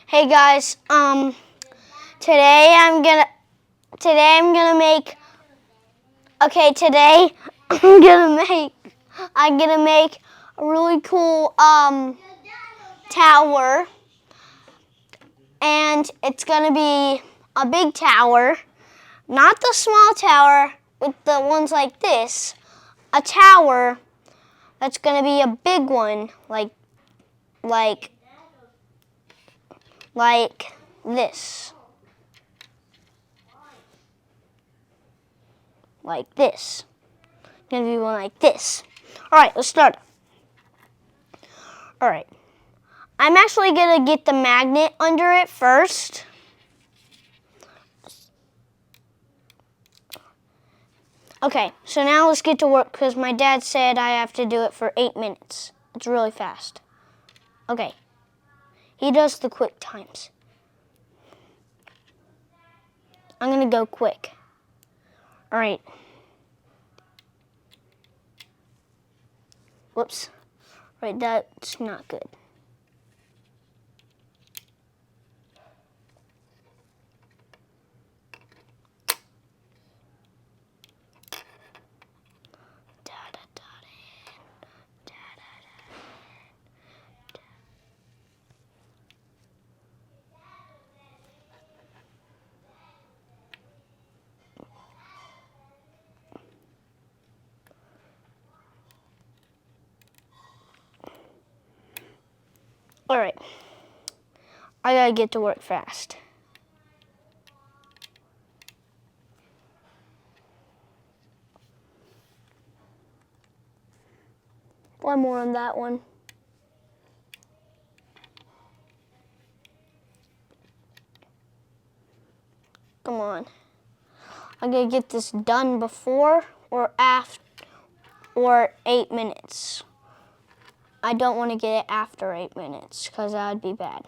Hey guys, today I'm gonna make. Okay, today I'm gonna make a really cool tower, and it's gonna be a big tower, not the small tower with the ones like this. A tower that's gonna be a big one, like this. Like this. Gonna be one like this. Alright, let's start. Alright. I'm actually gonna get the magnet under it first. Okay, so now let's get to work because my dad said I have to do it for 8 minutes. It's really fast. Okay. He does the quick times. I'm gonna go quick. Alright. Whoops. Right, that's not good. Alright. I gotta get to work fast. One more on that one. Come on. I gotta get this done before or after or 8 minutes. I don't want to get it after 8 minutes because that would be bad.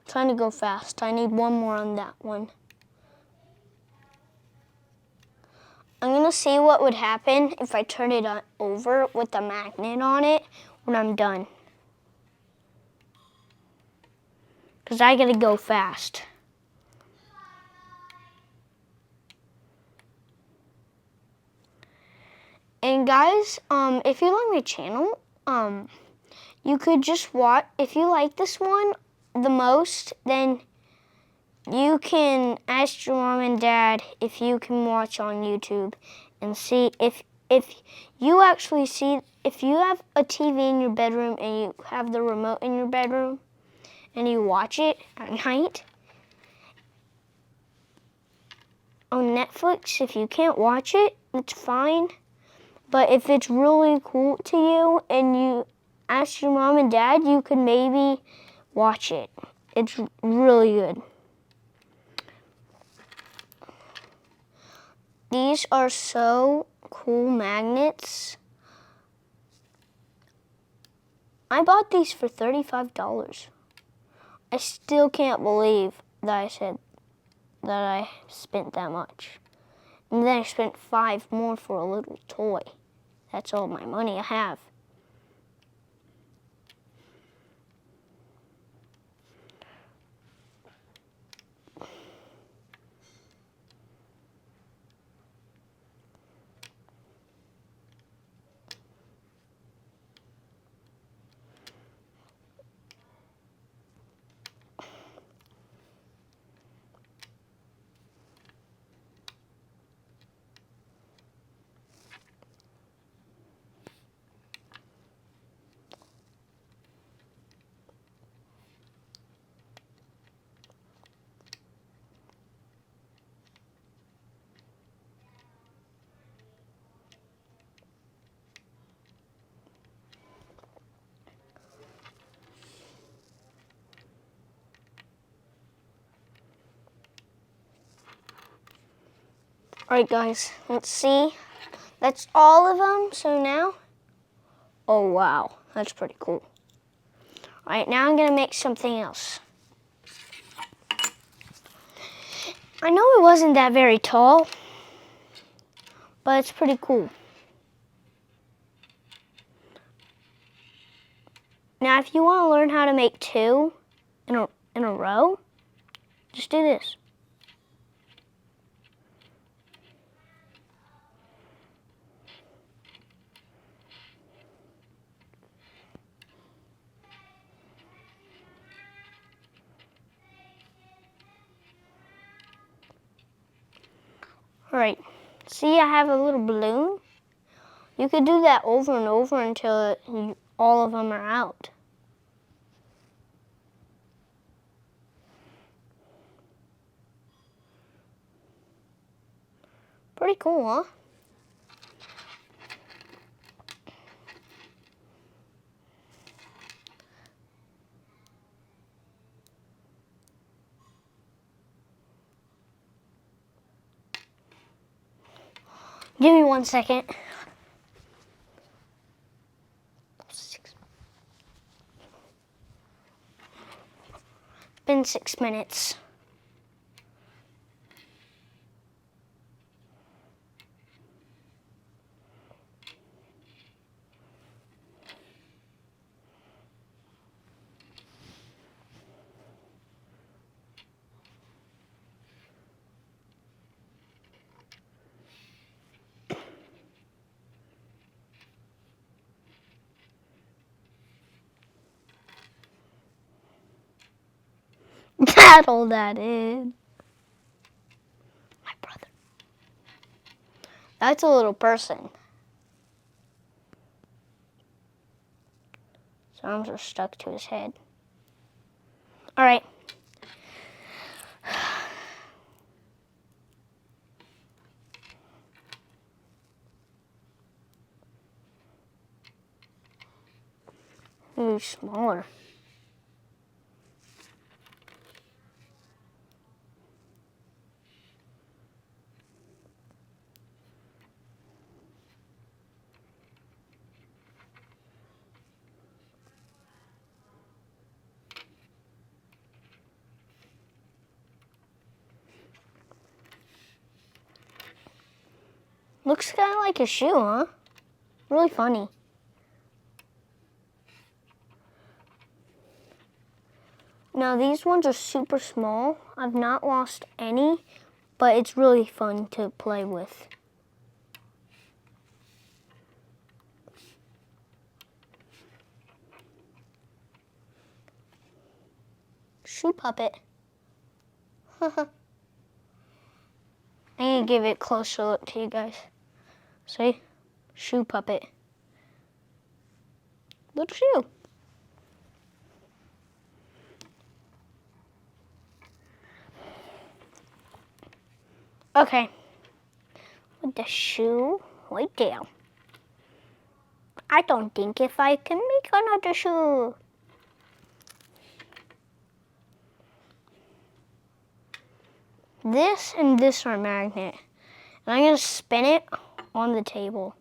Trying to go fast. I need one more on that one. I'm gonna see what would happen if I turn it over with the magnet on it when I'm done. Because I gotta go fast. And guys, if you like my channel, you could just watch. If you like this one the most, then you can ask your mom and dad if you can watch on YouTube and see if you actually see, if you have a TV in your bedroom and you have the remote in your bedroom and you watch it at night on Netflix, if you can't watch it, it's fine. But if it's really cool to you and you ask your mom and dad, you could maybe watch it. It's really good. These are so cool magnets. I bought these for $35. I still can't believe that I said that I spent that much. And then I spent $5 more for a little toy. That's all my money I have. All right, guys, let's see. That's all of them. So now, oh wow, that's pretty cool. All right, now I'm gonna make something else. I know it wasn't that very tall, but it's pretty cool. Now, if you want to learn how to make two in a row, just do this. All right, see I have a little balloon? You could do that over and over until all of them are out. Pretty cool, huh? Give me 1 second. Been 6 minutes. That's all that is. My brother. That's a little person. His arms are stuck to his head. All right. Ooh, smaller. Looks kind of like a shoe, huh? Really funny. Now these ones are super small. I've not lost any, but it's really fun to play with. Shoe puppet. I'm gonna give it a closer look to you guys. See? Shoe puppet. Little shoe. Okay. With the shoe right there. I don't think if I can make another shoe. This and this are magnet. And I'm gonna spin it on the table.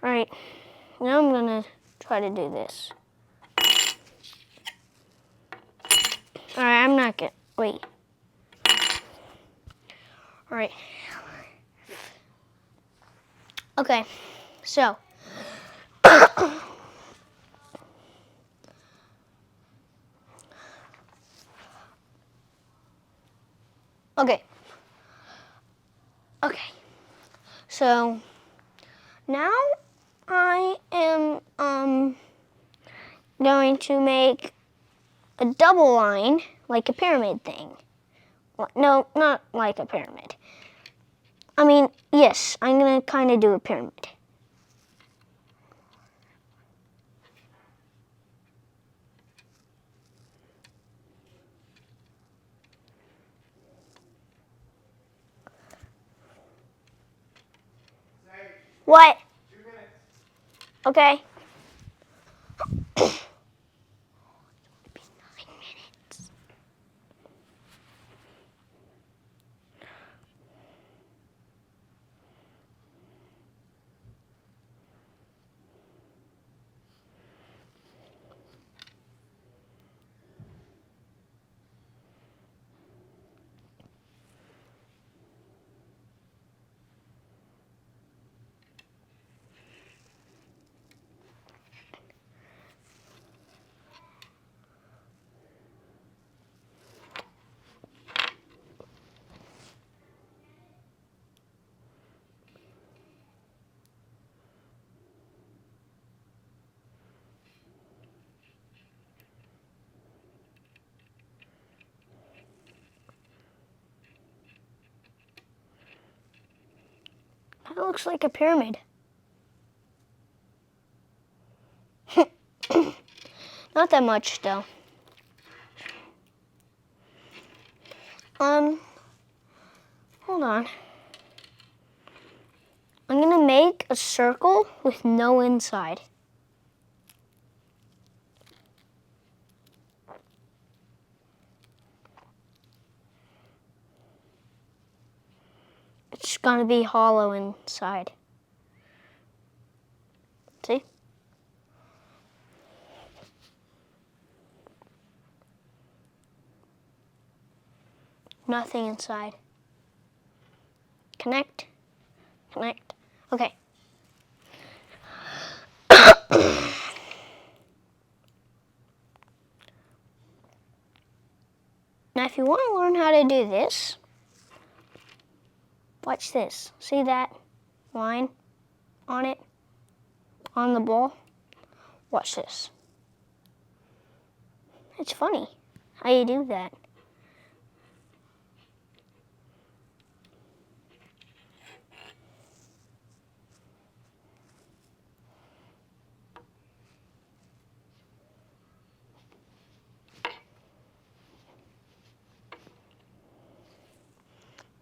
All right, now I'm gonna try to do this. All right, I'm not gonna, wait. All right. Okay, so. Okay. Okay. So now I am going to make a double line like a pyramid thing. No, not like a pyramid. I mean, yes, I'm gonna kind of do a pyramid. What? 2 minutes. Okay. That looks like a pyramid. Not that much though. Hold on. I'm gonna make a circle with no inside. It's gonna be hollow inside. See? Nothing inside. Connect. Connect. Okay. Now, if you want to learn how to do this, watch this. See that line on it? On the ball? Watch this. It's funny how you do that.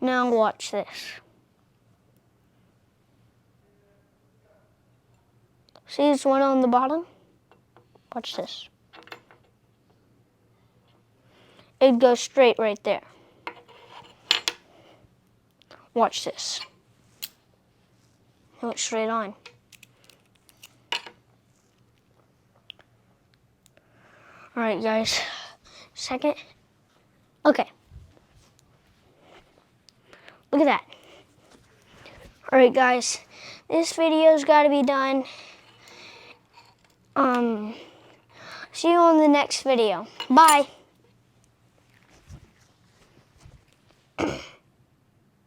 Now watch this. See this one on the bottom? Watch this. It goes straight right there. Watch this. It went straight on. All right, guys. Second. Okay. Look at that. All right, guys. This video's got to be done. See you on the next video. Bye.